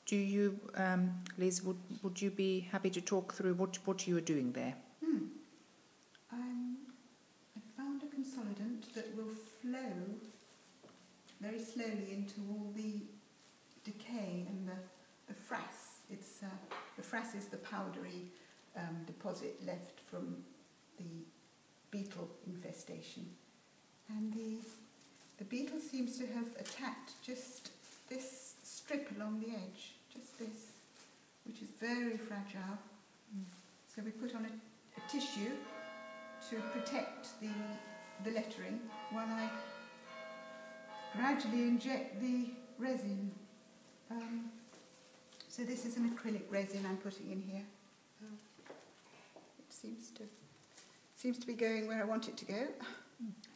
Do you, Liz, would you be happy to talk through what you are doing there? I found a consolidant that will flow very slowly into all the decay and the frass. The frass is the powdery deposit left from the beetle infestation. And the beetle seems to have attacked just this strip along the edge, just this, which is very fragile. So we put on a tissue to protect the lettering while I gradually inject the resin. So this is an acrylic resin I'm putting in here. It seems to be going where I want it to go.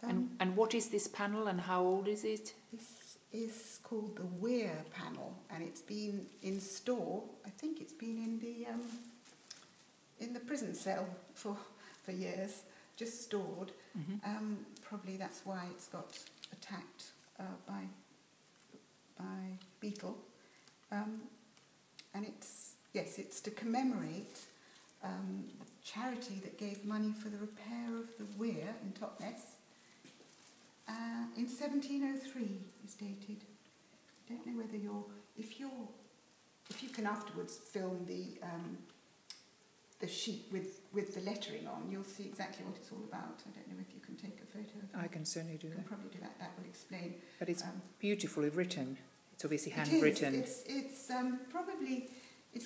And what is this panel and how old is it? This is called the Weir panel, and it's been in store. I think it's been in the prison cell for years, just stored. Probably that's why it's got attacked by beetle. And it's to commemorate the charity that gave money for the repair of the weir in Totnes. In 1703 is dated. I don't know whether if you can afterwards film the sheet with the lettering on, you'll see exactly what it's all about. I don't know if you can take a photo of it. I can certainly do that. You can probably do that. That will explain. But it's beautifully written. It's obviously handwritten. It's probably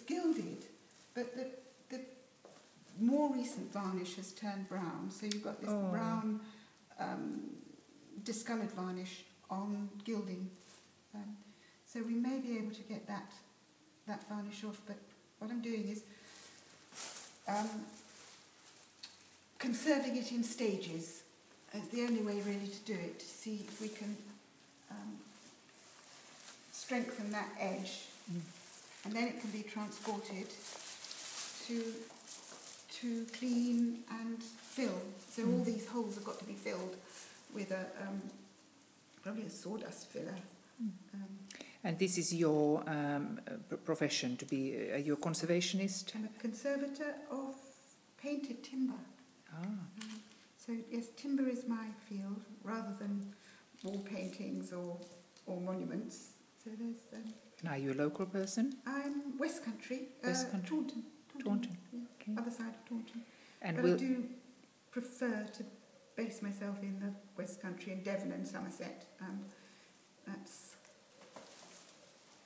gilded, but the more recent varnish has turned brown. So you've got this brown discoloured varnish on gilding. So we may be able to get that varnish off. But what I'm doing is conserving it in stages. It's the only way really to do it, to see if we can strengthen that edge, and then it can be transported to clean and fill. So all these holes have got to be filled with probably a sawdust filler. And this is your profession, to be you're a conservationist? I'm a conservator of painted timber. So yes, timber is my field rather than wall paintings or monuments. So there's. And are you a local person? I'm West Country. West Country. Taunton. Yeah, Okay. other side of Taunton. And but I do prefer to base myself in the West Country, in Devon and Somerset. That's.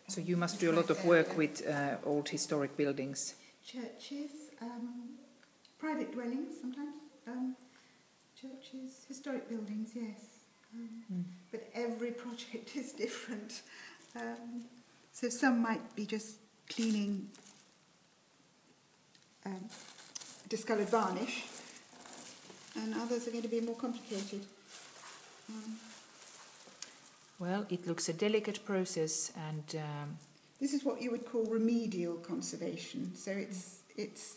So you must do a lot of work with old historic buildings. Churches, private dwellings sometimes. Churches, historic buildings, yes. But every project is different. So some might be just cleaning discoloured varnish, and others are going to be more complicated. Well, it looks a delicate process, and this is what you would call remedial conservation. So it's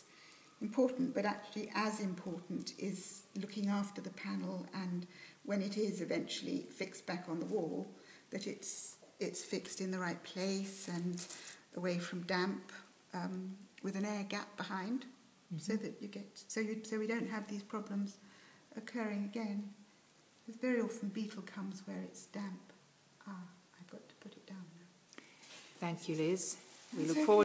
important, but actually as important is looking after the panel, and when it is eventually fixed back on the wall, that it's fixed in the right place and away from damp, with an air gap behind, so that so we don't have these problems occurring again. Because very often beetle comes where it's damp. I've got to put it down now. Thank you, Liz. We look forward